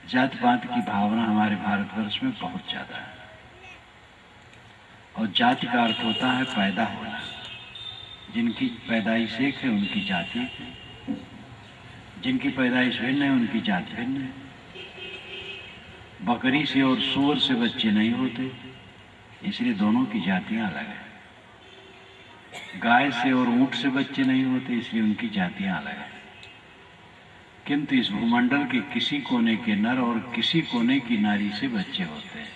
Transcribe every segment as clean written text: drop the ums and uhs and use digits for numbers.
जात पात की भावना हमारे भारतवर्ष में बहुत ज्यादा है। और जाति का अर्थ होता है पैदा होना। जिनकी पैदाइश एक है उनकी जाति है, जिनकी पैदाइश भिन्न है उनकी जाति भिन्न है। बकरी से और सूअर से बच्चे नहीं होते, इसलिए दोनों की जातियां अलग है। गाय से और ऊंट से बच्चे नहीं होते, इसलिए उनकी जातियां अलग है। किंतु इस भूमंडल के किसी कोने के नर और किसी कोने की नारी से बच्चे होते हैं,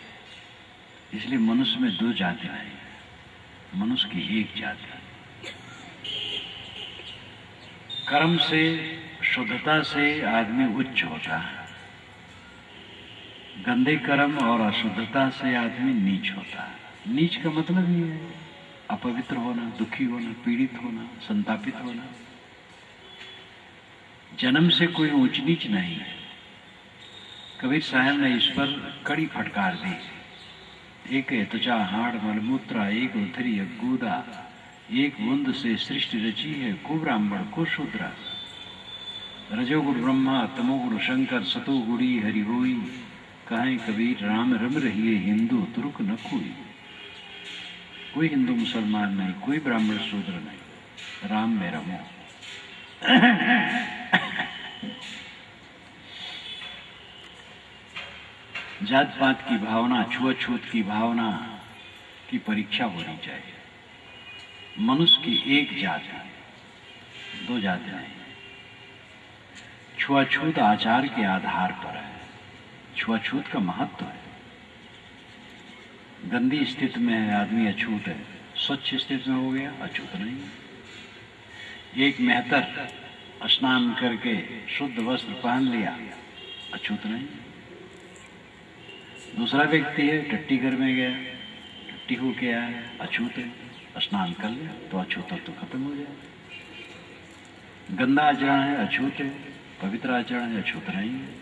इसलिए मनुष्य में दो जाति नहीं, मनुष्य की एक जाति। कर्म से, शुद्धता से आदमी उच्च होता है, गंदे कर्म और अशुद्धता से आदमी नीच होता है। नीच का मतलब ये है अपवित्र होना, दुखी होना, पीड़ित होना, संतापित होना। जन्म से कोई ऊंच नीच नहीं है। कबीर साहब ने इस पर कड़ी फटकार दी। एक है त्वचा हाड़ मलमूत्रा, एक उथरी अगूदा, एक बूंद से सृष्टि रची है, को ब्राह्मण को शूद्रा। रजोगुण ब्रह्मा, तमोगुण शंकर, सतोगुणी हरि होई। कहें कबीर राम रम रहिए, हिंदू तुर्क न कोई हिंदू मुसलमान नहीं, कोई ब्राह्मण शूद्र नहीं, राम में रमो। जात पात की भावना, छुआछूत की भावना की परीक्षा होनी चाहिए। मनुष्य की एक जाति, दो जाति नहीं। छुआछूत आचार के आधार पर है। छुआछूत का महत्व है। गंदी स्थिति में है आदमी अछूत है, स्वच्छ स्थिति में हो गया अछूत नहीं। एक मेहतर स्नान करके शुद्ध वस्त्र पहन लिया, अछूत नहीं। दूसरा व्यक्ति है टट्टी घर में गया, टट्टी होके आया, अछूत है, स्नान कर लिया तो अछूत तो खत्म हो जाए। गंदा आचरण है अछूत है, पवित्र आचरण है अछूत नहीं है।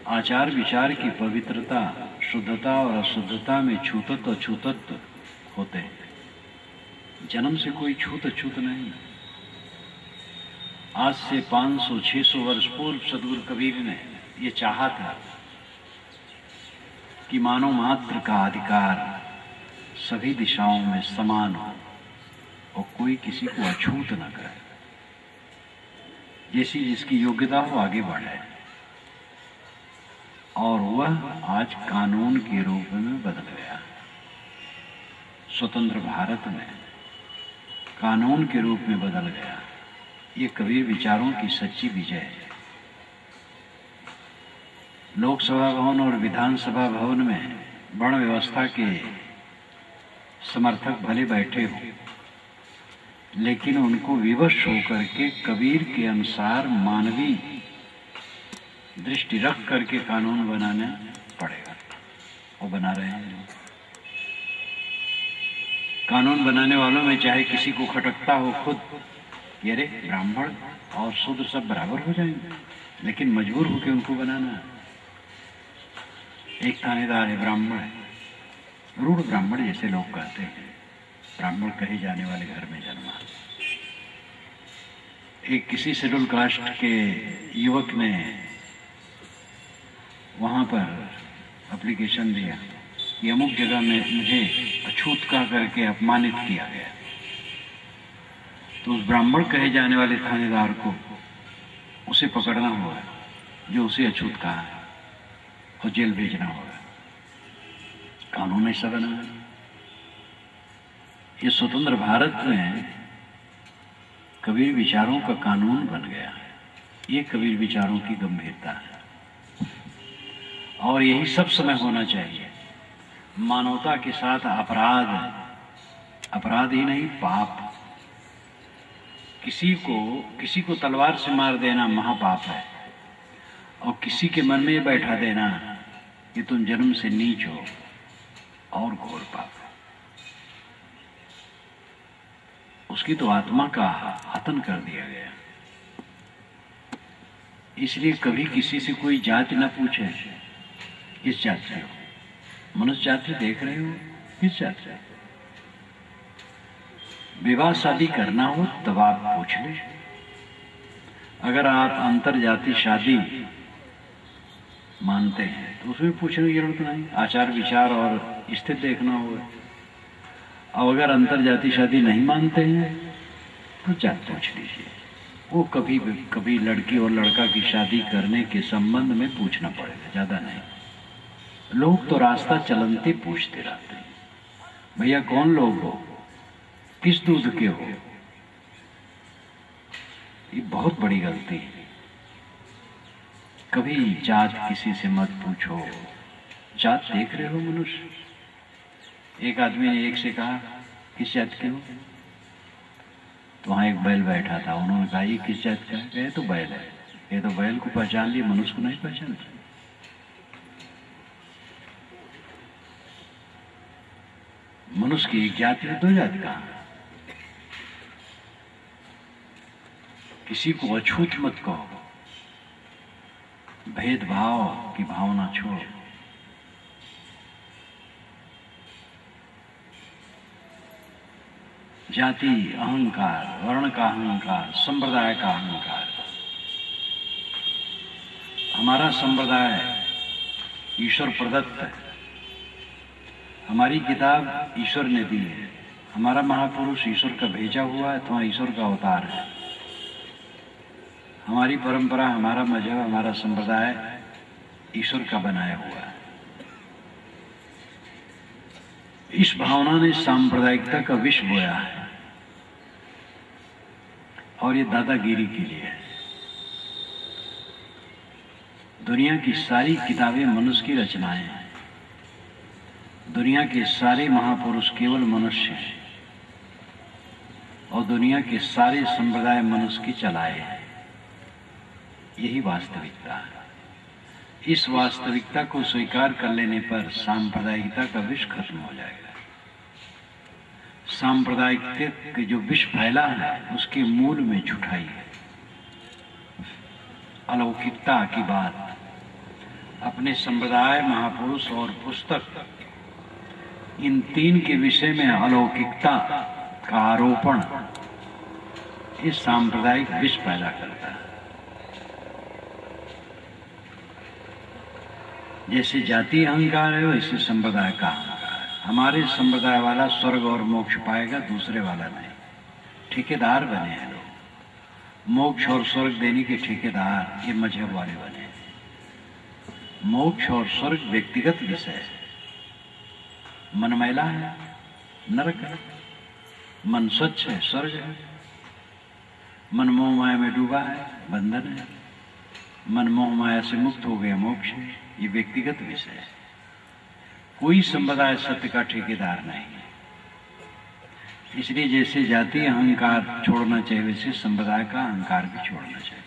आचार विचार की पवित्रता, शुद्धता और अशुद्धता में छूतत्व अछूतत्व होते हैं। जन्म से कोई छूत अछूत नहीं। आज से 500-600 वर्ष पूर्व सदगुरु कबीर ने ये चाहा था कि मानव मात्र का अधिकार सभी दिशाओं में समान हो और कोई किसी को अछूत न करे। जैसी जिसकी योग्यता हो आगे बढ़े। और वह आज कानून के रूप में बदल गया। स्वतंत्र भारत में कानून के रूप में बदल गया। ये कबीर विचारों की सच्ची विजय है। लोकसभा भवन और विधानसभा भवन में वर्ण व्यवस्था के समर्थक भले बैठे हो, लेकिन उनको विवश होकर के कबीर के अनुसार मानवीय दृष्टि रख करके कानून बनाना पड़ेगा। वो बना रहे हैं। कानून बनाने वालों में चाहे किसी को खटकता हो खुद, ये रे ब्राह्मण और शूद्र सब बराबर हो जाएंगे, लेकिन मजबूर होकर उनको बनाना। एक थानेदार है, ब्राह्मण है, रूढ़ ब्राह्मण जैसे लोग कहते हैं, ब्राह्मण कहे जाने वाले घर में जन्मा। एक किसी शेड्यूल कास्ट के युवक ने वहां पर एप्लीकेशन दिया कि अमुक जगह में मुझे अछूत कह करके अपमानित किया गया। तो उस ब्राह्मण कहे जाने वाले थानेदार को उसे पकड़ना होगा जो उसे अछूत कहा है और जेल भेजना होगा। कानून ऐसा बना है। ये स्वतंत्र भारत में कबीर विचारों का कानून बन गया है। ये कबीर विचारों की गंभीरता है और यही सब समय होना चाहिए। मानवता के साथ अपराध ही नहीं, पाप। किसी को तलवार से मार देना महापाप है और किसी के मन में बैठा देना कि तुम जन्म से नीच हो और घोर पाप है। उसकी तो आत्मा का हतन कर दिया गया। इसलिए कभी किसी से कोई जाति न पूछे किस जाति से हो। मनुष्य जाति देख रहे हो, किस जाति से। विवाह शादी करना हो तब आप पूछ ले। अगर आप अंतर जाति शादी मानते हैं तो उसमें पूछने की जरूरत नहीं, आचार विचार और स्थिति देखना होगा। और अगर अंतर जाति शादी नहीं मानते हैं तो जात पूछ लीजिए, वो कभी लड़की और लड़का की शादी करने के संबंध में पूछना पड़ेगा, ज्यादा नहीं। लोग तो रास्ता चलते पूछते रहते हैं, भैया कौन लोग हो, किस दूध के हो। ये बहुत बड़ी गलती है। कभी जात किसी से मत पूछो, जात देख रहे हो मनुष्य। एक आदमी ने एक से कहा किस जात के हो, तो वहां एक बैल बैठा था, उन्होंने कहा ये किस जात का है, ये तो बैल है। ये तो बैल को पहचान लिया, मनुष्य को नहीं पहचानता। मनुष्य की एक जाति है, दो जात का। किसी को अछूत मत कहो, भेदभाव की भावना छोड़ो। जाति अहंकार, वर्ण का अहंकार, संप्रदाय का अहंकार। हमारा संप्रदाय ईश्वर प्रदत्त है, हमारी किताब ईश्वर ने दी है, हमारा महापुरुष ईश्वर का भेजा हुआ है अथवा ईश्वर का अवतार है। हमारी परंपरा, हमारा मजहब, हमारा संप्रदाय ईश्वर का बनाया हुआ है। इस भावना ने सांप्रदायिकता का विष बोया है और ये दादागिरी के लिए है। दुनिया की सारी किताबें मनुष्य की रचनाएं हैं, दुनिया के सारे महापुरुष केवल मनुष्य हैं और दुनिया के सारे संप्रदाय मनुष्य की चलाए हैं। यही वास्तविकता है। इस वास्तविकता को स्वीकार कर लेने पर सांप्रदायिकता का विष खत्म हो जाएगा। सांप्रदायिकता के जो विष फैला है उसके मूल में झूठाई है, अलौकिकता की बात। अपने संप्रदाय, महापुरुष और पुस्तक, इन तीन के विषय में अलौकिकता का आरोपण इस सांप्रदायिक विष पैदा करता है। जैसे जाति अहंकार है वैसे संप्रदाय का अहंकार है। हमारे संप्रदाय वाला स्वर्ग और मोक्ष पाएगा, दूसरे वाला नहीं। ठेकेदार बने हैं लोग, मोक्ष और स्वर्ग देने के ठेकेदार ये मजहब वाले बने। मोक्ष और स्वर्ग व्यक्तिगत विषय है। मन मैला है, नरक है, मन स्वच्छ है, स्वर्ग है। मन मोह माया में डूबा है, बंधन है। मन मोह माया से मुक्त हो गया, मोक्ष है। ये व्यक्तिगत विषय है। कोई संप्रदाय सत्य का ठेकेदार नहीं है। इसलिए जैसे जाति अहंकार छोड़ना चाहिए वैसे संप्रदाय का अहंकार भी छोड़ना चाहिए।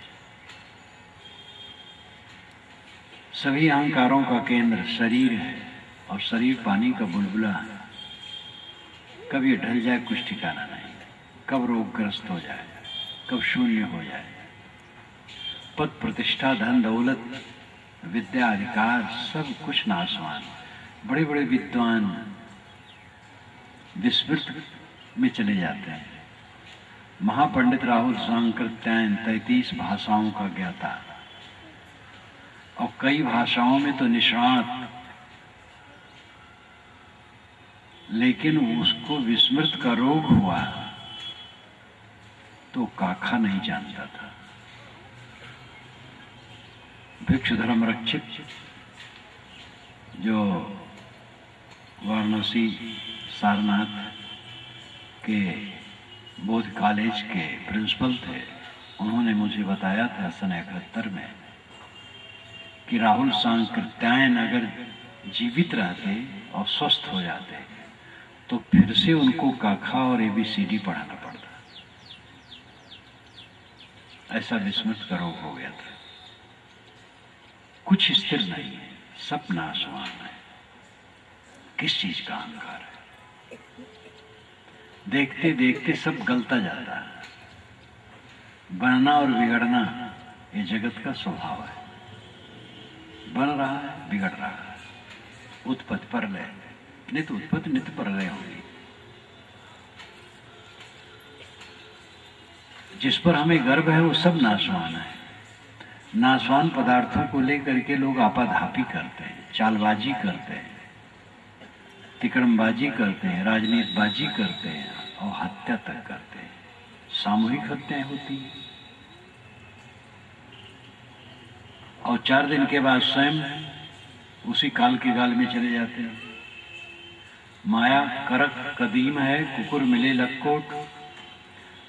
सभी अहंकारों का केंद्र शरीर है और शरीर पानी का बुलबुला है। कब ये ढल जाए कुछ ठिकाना नहीं, कब रोगग्रस्त हो जाए, कब शून्य हो जाए। पद प्रतिष्ठा, धन दौलत, विद्या, अधिकार, सब कुछ नाशवान। बड़े बड़े विद्वान विस्मृत में चले जाते हैं। महापंडित राहुल सांकृत्यायन 33 भाषाओं का ज्ञाता और कई भाषाओं में तो निष्णात, लेकिन उसको विस्मृत का रोग हुआ तो काखा नहीं जानता था। भिक्षु धर्म रक्षित जो वाराणसी सारनाथ के बोध कॉलेज के प्रिंसिपल थे, उन्होंने मुझे बताया था सन 71 में कि राहुल सांकृत्यायन अगर जीवित रहते और स्वस्थ हो जाते तो फिर से उनको काखा और ABCD पढ़ाना पड़ता। ऐसा विस्मृत का रोग हो गया था। कुछ स्थिर नहीं है, सब नाशवान है। किस चीज का अहंकार है? देखते देखते सब गलता जाता है। बनना और बिगड़ना ये जगत का स्वभाव है। बन रहा है, बिगड़ रहा है, उत्पत्ति पर ले, नित्य उत्पत्ति नित्य पर ले होगी। जिस पर हमें गर्व है वो सब नाशवान है। नाशवान पदार्थों को लेकर के लोग आपाधापी करते हैं, चालबाजी करते हैं, तिकड़मबाजी करते हैं, राजनीतिबाजी करते हैं और हत्या तक करते हैं। सामूहिक हत्याएं होती हैं और 4 दिन के बाद स्वयं उसी काल के गाल में चले जाते हैं। माया करक कदीम है, कुकुर मिले लक्कोट,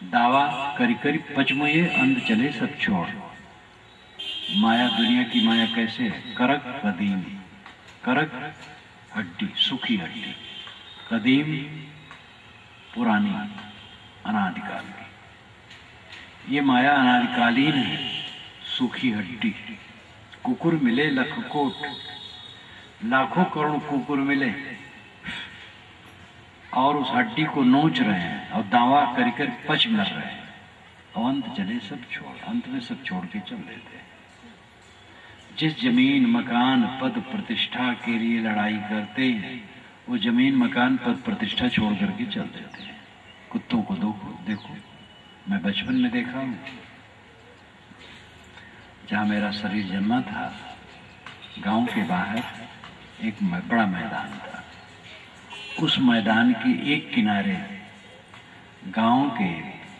दावा करी करी पचमुए, अंध चले सब छोड़। माया, दुनिया की माया कैसे है? करक कदीम, करक हड्डी, सूखी हड्डी, कदीम पुरानी, अनादिकाल की। ये माया अनादिकालीन है, सूखी हड्डी। कुकुर मिले लखकोट, लाखों करोड़ कुकुर मिले और उस हड्डी को नोच रहे हैं और दावा कर कर पच मर रहे हैं और अंत चले सब छोड़, अंत में सब छोड़ के चल देते हैं। जिस जमीन मकान पद प्रतिष्ठा के लिए लड़ाई करते हैं, वो जमीन मकान पद प्रतिष्ठा छोड़ करके चल देते हैं। कुत्तों को देखो, मैं बचपन में देखा हूं, जहां मेरा शरीर जन्मा था, गांव के बाहर एक बड़ा मैदान था। उस मैदान के एक किनारे गांव के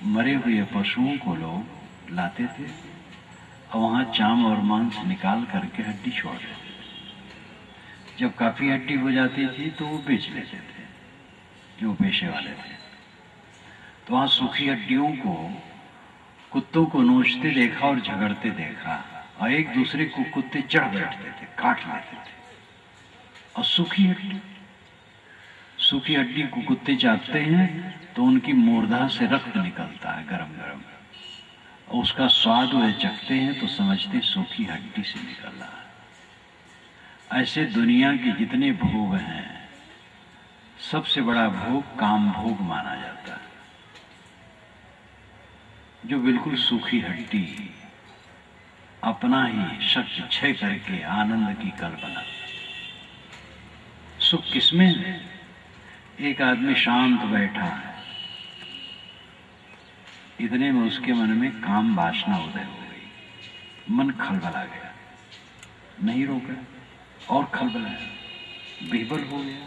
मरे हुए पशुओं को लोग लाते थे और वहां चाम और मांस निकाल करके हड्डी छोड़ देते थे। जब काफी हड्डी हो जाती थी तो वो बेच लेते थे, जो पेशे वाले थे। तो वहां सूखी हड्डियों को कुत्तों को नोचते देखा और झगड़ते देखा और एक दूसरे को कुत्ते चढ़ बैठते थे, काट लेते थे। और सूखी हड्डी को कुत्ते चाटते हैं तो उनकी मूर्धा से रक्त निकलता है गरम गरम, और उसका स्वाद वे चखते हैं तो समझते सूखी हड्डी से निकल रहा है। ऐसे दुनिया के जितने भोग हैं, सबसे बड़ा भोग काम भोग माना जाता है, जो बिल्कुल सूखी हड्डी अपना ही शक्ति क्षय करके आनंद की कल्पना। सुख किसमें है? एक आदमी शांत बैठा है, इतने में उसके मन में काम वासना उदय हो गई, मन खलबला गया, नहीं रोका और खलबलाया, बेबल हो गया।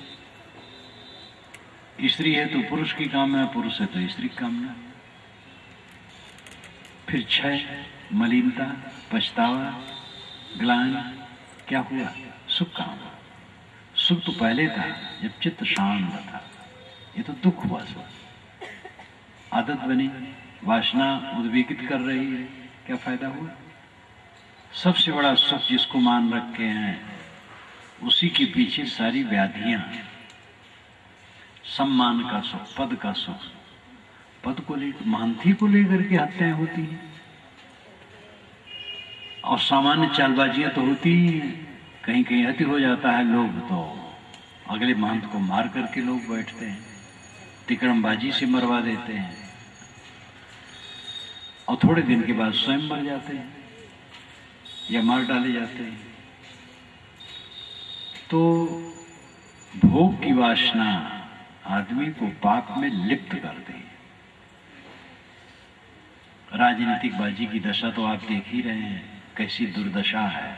स्त्री है तो पुरुष की कामना, पुरुष है तो स्त्री की कामना। फिर क्षय, मलिनता, पछतावा, ग्लानि, क्या हुआ? सुख कहाँ हुआ? सुख तो पहले था जब चित्त शांत था, ये तो दुख हुआ। सब आदत बनी, वासना उद्वेगित कर रही है, क्या फायदा हुआ? सबसे बड़ा सुख जिसको मान रखे हैं, उसी के पीछे सारी व्याधियां। सम्मान का सुख, पद का सुख, पद को लेकर, महांती को लेकर के हत्याएं होती हैं और सामान्य चालबाजियां तो होती ही, कहीं कहीं अति हो जाता है, लोग तो अगले महंत को मार करके लोग बैठते हैं, तिकड़मबाजी से मरवा देते हैं और थोड़े दिन के बाद स्वयं मर जाते हैं या मार डाले जाते हैं। तो भोग की वासना आदमी को पाप में लिप्त कर दी। राजनीतिक बाजी की दशा तो आप देख ही रहे हैं, कैसी दुर्दशा है।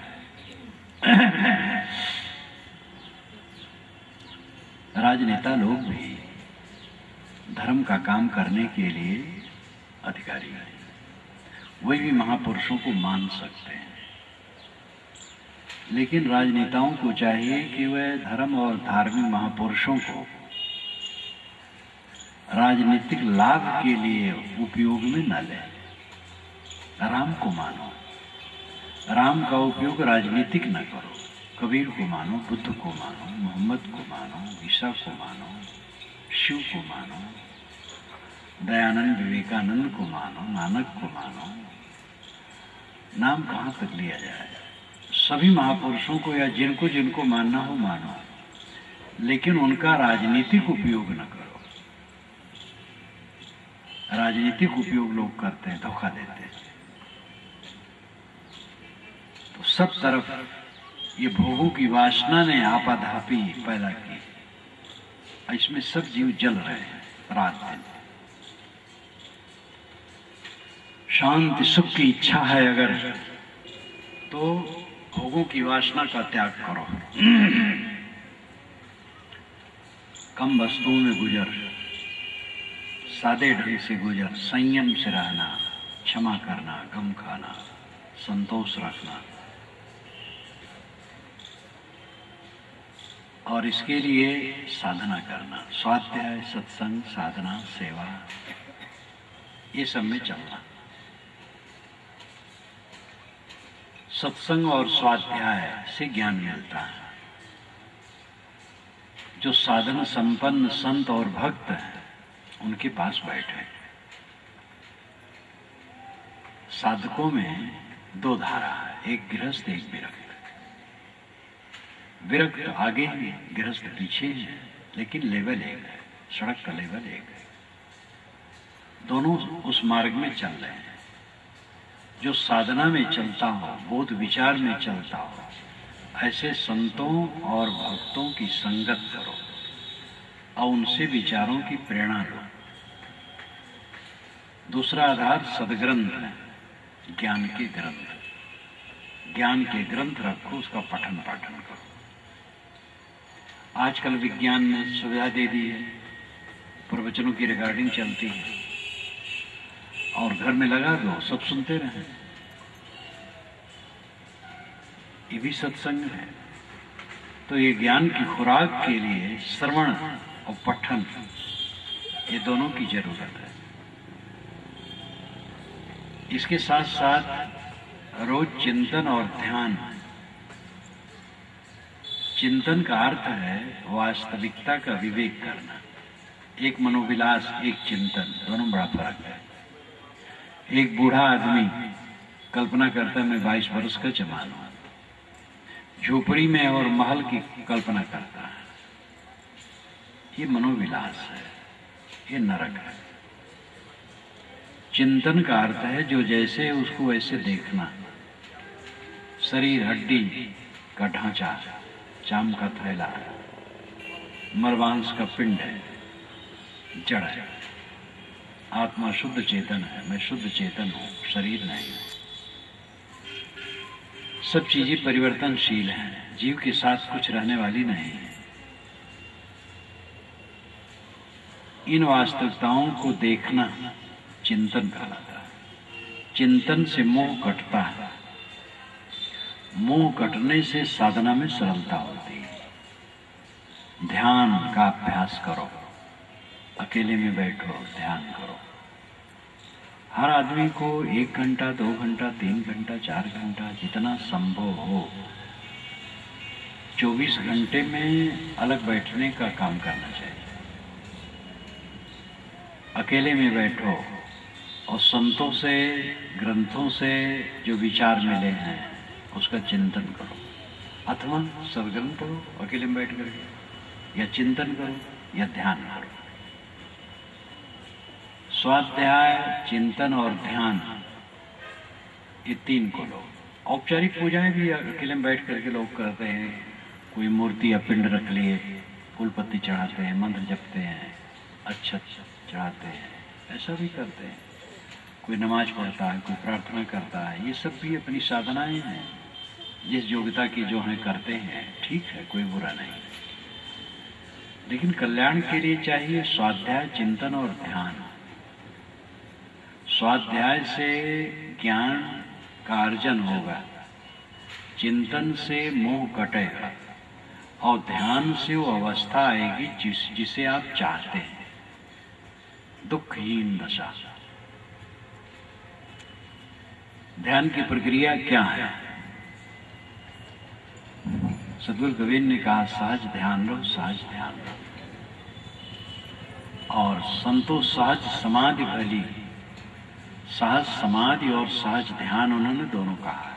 राजनेता लोग भी धर्म का काम करने के लिए अधिकारी हैं, वही भी महापुरुषों को मान सकते हैं, लेकिन राजनेताओं को चाहिए कि वह धर्म और धार्मिक महापुरुषों को राजनीतिक लाभ के लिए उपयोग में न लें। राम को मानो, राम का उपयोग राजनीतिक न करो। कबीर को मानो, बुद्ध को मानो, मोहम्मद को मानो, ईसा को मानो, शिव को मानो, दयानंद विवेकानंद को मानो, नानक को मानो। नाम कहाँ तक लिया जाए? सभी महापुरुषों को या जिनको जिनको मानना हो मानो, लेकिन उनका राजनीतिक उपयोग न करो। राजनीतिक उपयोग लोग करते हैं, धोखा देते हैं। तो सब तरफ ये भोगों की वासना ने आपाधापी पैदा की, इसमें सब जीव जल रहे हैं रात दिन। शांति सुख की इच्छा है अगर, तो भोगों की वासना का त्याग करो, कम वस्तुओं में गुजर, सादे ढंग से गुजर, संयम से रहना, क्षमा करना, गम खाना, संतोष रखना। और इसके लिए साधना करना, स्वाध्याय, सत्संग, साधना, सेवा, ये सब में चलना। सत्संग और स्वाध्याय से ज्ञान मिलता है। जो साधन संपन्न संत और भक्त हैं उनके पास बैठे। साधकों में दो धारा है, एक गृहस्थ, एक विरक्त। विरक्त आगे है, गृहस्थ पीछे है, लेकिन लेवल एक है, सड़क का लेवल एक है। दोनों उस मार्ग में चल रहे हैं। जो साधना में चलता हो, बोध विचार में चलता हो, ऐसे संतों और भक्तों की संगत करो और उनसे विचारों की प्रेरणा लो। दूसरा आधार सदग्रंथ है, ज्ञान के ग्रंथ। ज्ञान के ग्रंथ रखो, उसका पठन पाठन करो। आजकल विज्ञान ने सुविधा दे दी है, प्रवचनों की रिकॉर्डिंग चलती है और घर में लगा दो, सब सुनते रहें। ये भी सत्संग है। तो ये ज्ञान की खुराक के लिए श्रवण और पठन, ये दोनों की जरूरत है। इसके साथ साथ रोज चिंतन और ध्यान। चिंतन का अर्थ है वास्तविकता का विवेक करना। एक मनोविलास, एक चिंतन, दोनों बड़ा फर्क है। एक बूढ़ा आदमी कल्पना करता है मैं 22 वर्ष का जवान हूं, झोपड़ी में और महल की कल्पना करता है। ये मनोविलास है, ये नरक है। चिंतन का अर्थ है जो जैसे है उसको वैसे देखना। शरीर हड्डी का ढांचा, चाम का थैला, मरवांश का पिंड है, जड़ है। आत्मा शुद्ध चेतन है, मैं शुद्ध चेतन हूं, शरीर नहीं। सब चीजें परिवर्तनशील हैं, जीव के साथ कुछ रहने वाली नहीं है। इन वास्तविकताओं को देखना चिंतन कहलाता है। चिंतन से मोह कटता है, मोह कटने से साधना में सरलता होती है। ध्यान का अभ्यास करो, अकेले में बैठो, ध्यान करो। हर आदमी को 1 घंटा, 2 घंटा, 3 घंटा, 4 घंटा, जितना संभव हो 24 घंटे में अलग बैठने का काम करना चाहिए। अकेले में बैठो और संतों से, ग्रंथों से जो विचार मिले हैं उसका चिंतन करो, अथवा सदग्रंथ पढ़ो अकेले में बैठ करके, या चिंतन करो या ध्यान करो। स्वाध्याय, चिंतन और ध्यान, ये 3 को लो। औपचारिक पूजाएं भी अकेले में बैठ करके लोग करते हैं। कोई मूर्ति या पिंड रख लिए, फूल पत्ती चढ़ाते हैं, मंत्र जपते हैं, अच्छा चढ़ाते हैं, ऐसा भी करते हैं। कोई नमाज पढ़ता है, कोई प्रार्थना करता है, ये सब भी अपनी साधनाएं हैं। जिस योग्यता की जो है करते हैं, ठीक है, कोई बुरा नहीं। लेकिन कल्याण के लिए चाहिए स्वाध्याय, चिंतन और ध्यान। स्वाध्याय से ज्ञान का अर्जन होगा, चिंतन से मोह कटेगा और ध्यान से वो अवस्था आएगी जिसे आप चाहते हैं, दुखहीन दशा। ध्यान की प्रक्रिया क्या है? सद्गुरु कबीर ने कहा सहज ध्यान लो, सहज ध्यान लो। और संतो सहज समाधि भली, सहज समाधि और सहज ध्यान उन्होंने दोनों कहा।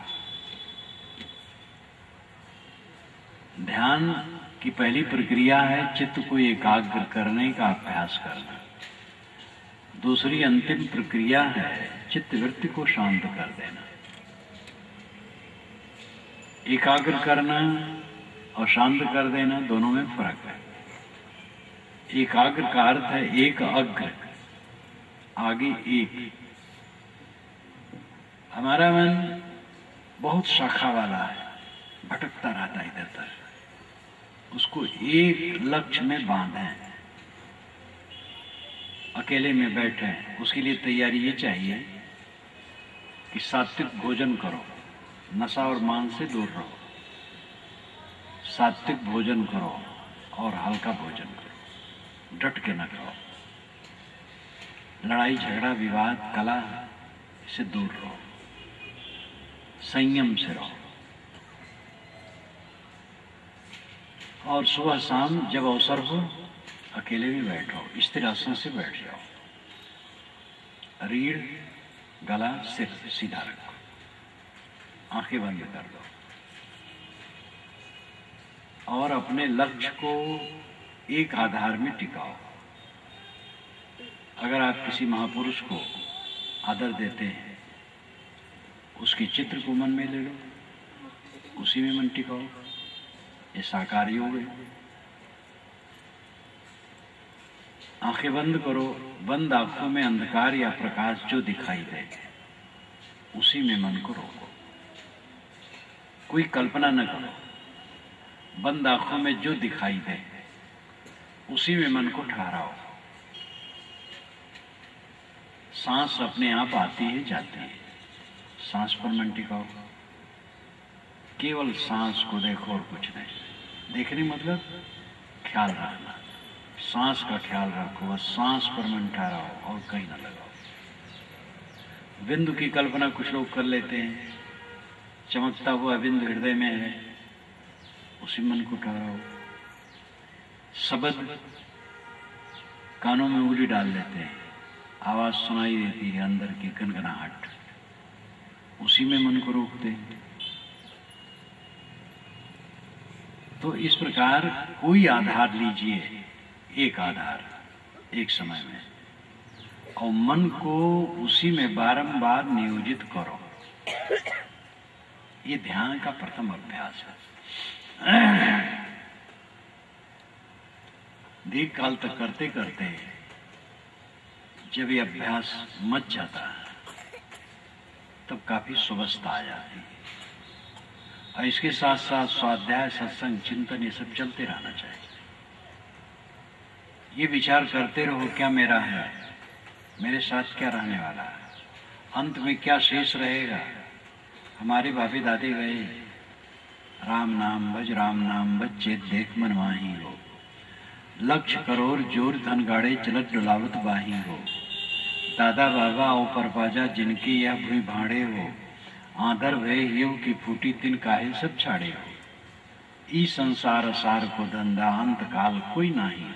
ध्यान की पहली प्रक्रिया है चित्त को एकाग्र करने का अभ्यास करना। दूसरी अंतिम प्रक्रिया है चित्त वृत्ति को शांत कर देना। एकाग्र करना और शांत कर देना, दोनों में फर्क है। एकाग्र का अर्थ है एक अग्र, आगे एक। हमारा मन बहुत शाखा वाला है, भटकता रहता इधर उधर, उसको एक लक्ष्य में बांधें, अकेले में बैठे। उसके लिए तैयारी ये चाहिए कि सात्विक भोजन करो, नशा और मांस से दूर रहो, सात्विक भोजन करो और हल्का भोजन करो, डट के न करो, लड़ाई झगड़ा विवाद कला से दूर रहो, संयम से रहो। और सुबह शाम जब अवसर हो अकेले भी बैठो, स्थिर आसन से बैठ जाओ, रीढ़ गला सिर सीधा रखो, आंखें बंद कर दो और अपने लक्ष्य को एक आधार में टिकाओ। अगर आप किसी महापुरुष को आदर देते हैं, उसके चित्र को मन में ले लो, उसी में मन टिकाओ। ये साकार योग है। आंखें बंद करो, बंद आंखों में अंधकार या प्रकाश जो दिखाई दे उसी में मन को रोको, कोई कल्पना न करो। बंद आंखों में जो दिखाई दे उसी में मन को ठहराओ। सांस अपने आप आती है जाती है, सांस पर मन टिकाओ, केवल सांस को देखो और कुछ नहीं। देखने मतलब ख्याल रखना, सांस का ख्याल रखो, बस सांस पर मन ठहराओ और कहीं न लगाओ। बिंदु की कल्पना कुछ लोग कर लेते हैं, चमकता हुआ बिंदु हृदय में है, उसी मन को ठहराओ। शब्द कानों में उंगली डाल लेते हैं, आवाज सुनाई देती है अंदर की गनगनाहट, उसी में मन को रोकते हैं। तो इस प्रकार कोई आधार लीजिए, एक आधार एक समय में, और मन को उसी में बारंबार नियोजित करो। ये ध्यान का प्रथम अभ्यास है। दीर्घ काल तक करते करते जब ये अभ्यास मच जाता है तब काफी सुवस्था आ जाती है। और इसके साथ साथ स्वाध्याय, सत्संग, चिंतन ये सब चलते रहना चाहिए। ये विचार करते रहो, क्या मेरा है, मेरे साथ क्या रहने वाला है, अंत में क्या शेष रहेगा। हमारे बापे दादे गए, राम नाम भज चेत देख मन माही हो, लक्ष्य करोड़ जोर धन गाड़े चलत डुलावत बाही हो। दादा बाबा ओ परपाजा जिनके यह भूई भाड़े हो, आदर भय हियो की फूटी तिन काहे सब छाड़े हो। ई संसार असार को धंधा अंत काल कोई नाही हो,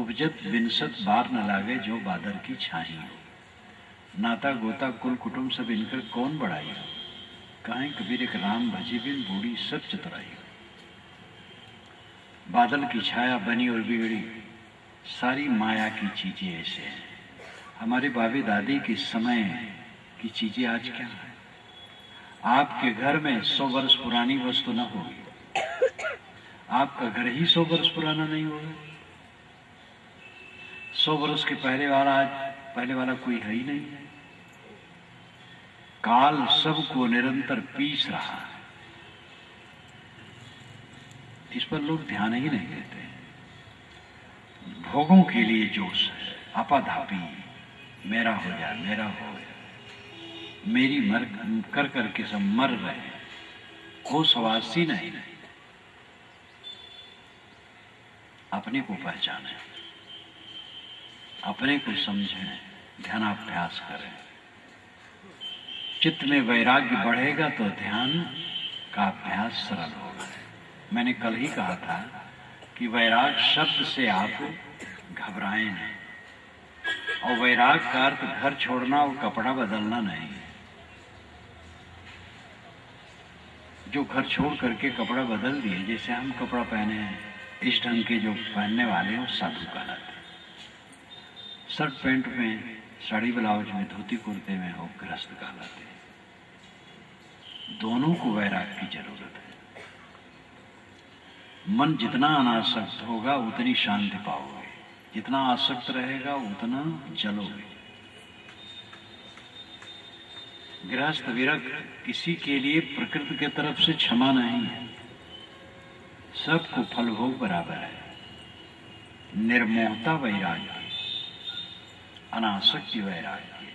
उपजत बिनसत बार न लागे जो बादर की छाही हो। नाता गोता कुल कुटुंब सब इनकर कौन बढ़ाई हो, कहें कबीर एक राम भजी बिन बूढ़ी सब चतुराई हो। बादल की छाया बनी और बिगड़ी, सारी माया की चीजें ऐसे हैं। हमारे बाबे दादी के समय की चीजें आज क्या है। आपके घर में 100 वर्ष पुरानी वस्तु न होगी, आपका घर ही 100 वर्ष पुराना नहीं होगा। 100 वर्ष के पहले वाला कोई है ही नहीं है। काल सबको निरंतर पीस रहा है, इस पर लोग ध्यान ही नहीं देते। भोगों के लिए जोश है, आपाधापी, मेरा हो जाए, मेरा हो जाए, मेरी मर कर करके सब मर रहे हैं, वो सवासी नहीं। अपने को पहचाने, अपने को समझें, ध्यानाभ्यास करें। चित्त में वैराग्य बढ़ेगा तो ध्यान का अभ्यास सरल होगा। मैंने कल ही कहा था कि वैराग शब्द से आप घबराए नहीं, और वैराग का अर्थ घर छोड़ना और कपड़ा बदलना नहीं। जो घर छोड़ करके कपड़ा बदल दिए, जैसे हम कपड़ा पहने हैं इस ढंग के जो पहनने वाले हैं साधु कहलाते। शर्ट पैंट में, साड़ी ब्लाउज में, धोती कुर्ते में हो गृहस्थ कहलाते। दोनों को वैराग की जरूरत है। मन जितना अनासक्त होगा उतनी शांति पाओगे, जितना आसक्त रहेगा उतना जलोगे। गृहस्थ विरक्त किसी के लिए प्रकृति की तरफ से क्षमा नहीं है, सबको फल भोग बराबर है। निर्मोहता वैराग्य, अनासक्ति वैराग्य,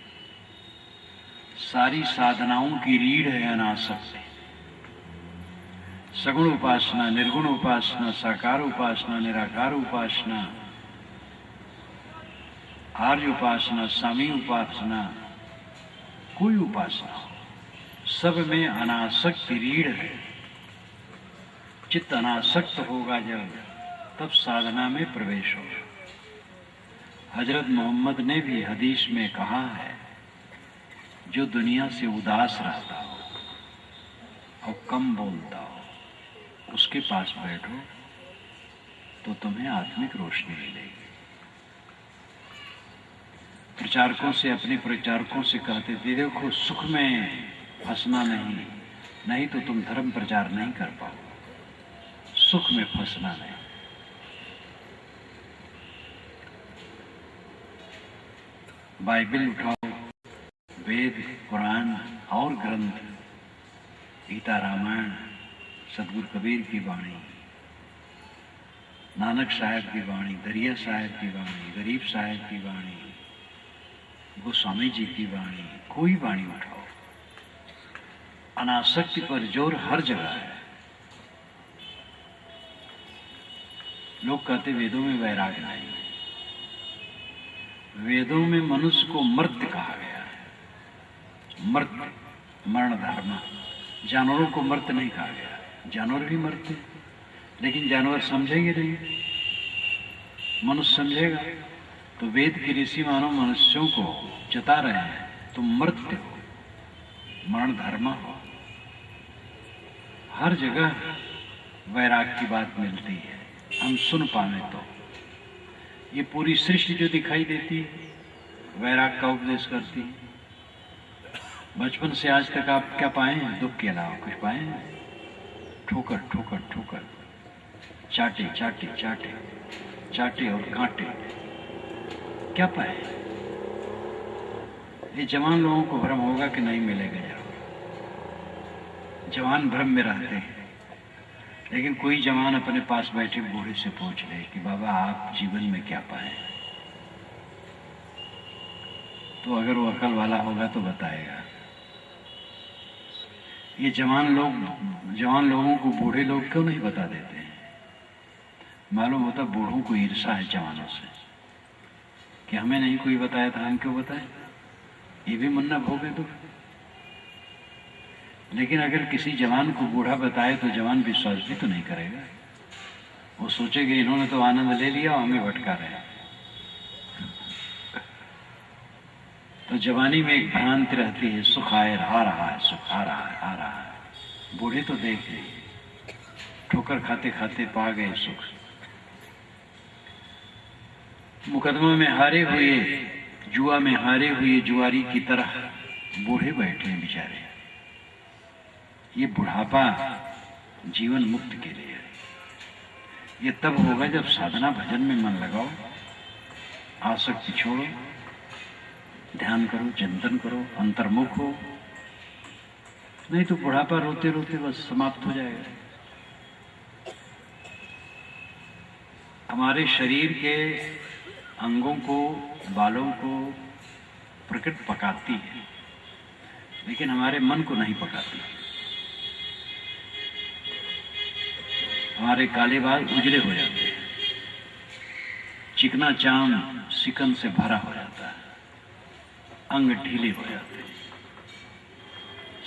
सारी साधनाओं की रीढ़ है अनासक्ति। सगुण उपासना, निर्गुण उपासना, साकार उपासना, निराकार उपासना, आर्य उपासना, सामी उपासना, कोई उपासना, सब में अनासक्ति रीढ़ है। चित्त अनासक्त होगा जब, तब साधना में प्रवेश होगा। हजरत मोहम्मद ने भी हदीस में कहा है, जो दुनिया से उदास रहता हो और कम बोलता हो, उसके पास बैठो तो तुम्हें आत्मिक रोशनी मिलेगी। प्रचारकों से, अपने प्रचारकों से कहते थे, देखो सुख में फंसना नहीं तो तुम धर्म प्रचार नहीं कर पाओ। सुख में फंसना नहीं। बाइबल उठाओ, वेद, कुरान और ग्रंथ, गीता, रामायण, सतगुरु कबीर की वाणी, नानक साहब की वाणी, दरिया साहब की वाणी, गरीब साहब की वाणी, गोस्वामी जी की वाणी, कोई वाणी उठाओ, अनासक्ति पर जोर हर जगह है। लोग कहते वेदों में वैराग्य नहीं। वेदों में मनुष्य को मर्त्य कहा गया है। मर्त्य, मरण धर्म। जानवरों को मर्त्य नहीं कहा गया। जानवर भी मरते, लेकिन जानवर समझेंगे नहीं, मनुष्य समझेगा। तो वेद के ऋषि मानव मनुष्यों को चेता रहे हैं, तुम मर्त्य हो, मरण धर्म हो। हर जगह वैराग की बात मिलती है, हम सुन पावे तो। ये पूरी सृष्टि जो दिखाई देती है, वैराग का उपदेश करती है। बचपन से आज तक आप क्या पाए हैं? दुख के अलावा कुछ पाए हैं? ठोकर ठोकर ठोकर, चाटे चाटे चाटे चाटे और कांटे, क्या पाए? ये जवान लोगों को भ्रम होगा कि नहीं मिलेगा जरूर। जवान भ्रम में रहते हैं, लेकिन कोई जवान अपने पास बैठे बूढ़े से पूछ ले कि बाबा आप जीवन में क्या पाए, तो अगर वो अकल वाला होगा तो बताएगा। ये जवान लोगों को बूढ़े लोग क्यों नहीं बता देते हैं? मालूम होता बूढ़ों को ईर्षा है जवानों से कि हमें नहीं कोई बताया था, हम क्यों बताए, ये भी मुन्ना भोगे दुख। लेकिन अगर किसी जवान को बूढ़ा बताए तो जवान विश्वास भी तो नहीं करेगा। वो सोचेगा इन्होंने तो आनंद ले लिया और हमें भटका रहे हैं। तो जवानी में एक भ्रांति रहती है, सुख आ रहा है, सुख आ रहा है, आ रहा है। बूढ़े तो देख लिए, ठोकर खाते खाते पा गए सुख। मुकदमा में हारे हुए, जुआ में हारे हुए जुआरी की तरह बूढ़े बैठे हैं बेचारे। ये बुढ़ापा जीवन मुक्त के लिए है। ये तब होगा जब साधना भजन में मन लगाओ, आसक्ति छोड़ो, ध्यान करो, चिंतन करो, अंतर्मुख हो। नहीं तो बुढ़ापा रोते रोते बस समाप्त हो जाएगा। हमारे शरीर के अंगों को, बालों को प्रकृति पकाती है, लेकिन हमारे मन को नहीं पकाती। हमारे काले बाल उजले हो जाते हैं, चिकना चाम सिकन से भरा हो जाता है, अंग ढीले हो जाते हैं।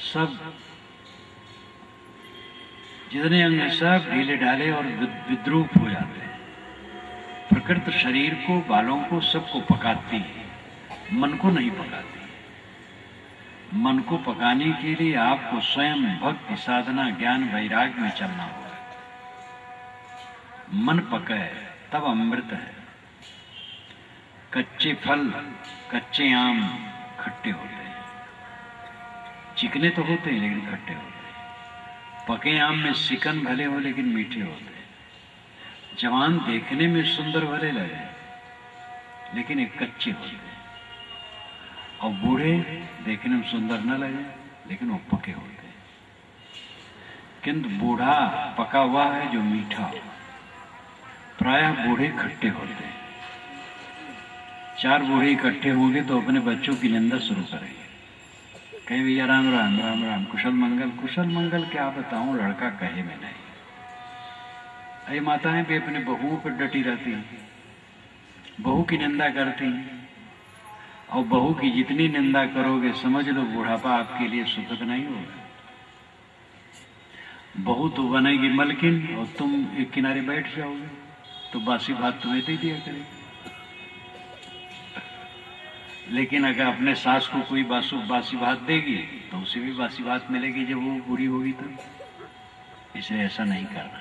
सब जितने अंग हैं सब ढीले ढाले और विद्रूप हो जाते हैं। प्रकृति शरीर को, बालों को, सबको पकाती है, मन को नहीं पकाती। मन को पकाने के लिए आपको स्वयं भक्ति, साधना, ज्ञान, वैराग्य में चलना होगा। मन पके तब अमृत है। कच्चे फल, कच्चे आम खट्टे होते हैं, चिकने तो होते हैं लेकिन खट्टे होते हैं। पके आम में सिकन भले हो लेकिन मीठे होते हैं। जवान देखने में सुंदर भले लगे लेकिन एक कच्चे होते हैं। और बूढ़े देखने में सुंदर न लगे लेकिन वो पके होते हैं। किंतु बूढ़ा पका हुआ है जो मीठा, प्रायः बूढ़े खट्टे होते हैं। 4 बूढ़े इकट्ठे होंगे तो अपने बच्चों की निंदा शुरू करेंगे, कहीं भैया राम राम राम राम, कुशल मंगल। कुशल मंगल क्या बताऊं, लड़का कहे में नहीं। अरे माताएं भी अपने बहुओं पर डटी रहती हैं, बहू की निंदा करती हैं, और बहू की जितनी निंदा करोगे समझ लो बुढ़ापा आपके लिए सुखद नहीं होगा। बहू तो बनेगी मलकिन और तुम एक किनारे बैठ जाओगे, तो बासी भात तुम्हें दे दिया करेगी। लेकिन अगर अपने सास को कोई बासी भात देगी तो उसे भी बासी भात मिलेगी जब वो बूढ़ी होगी तब। इसलिए ऐसा नहीं करना।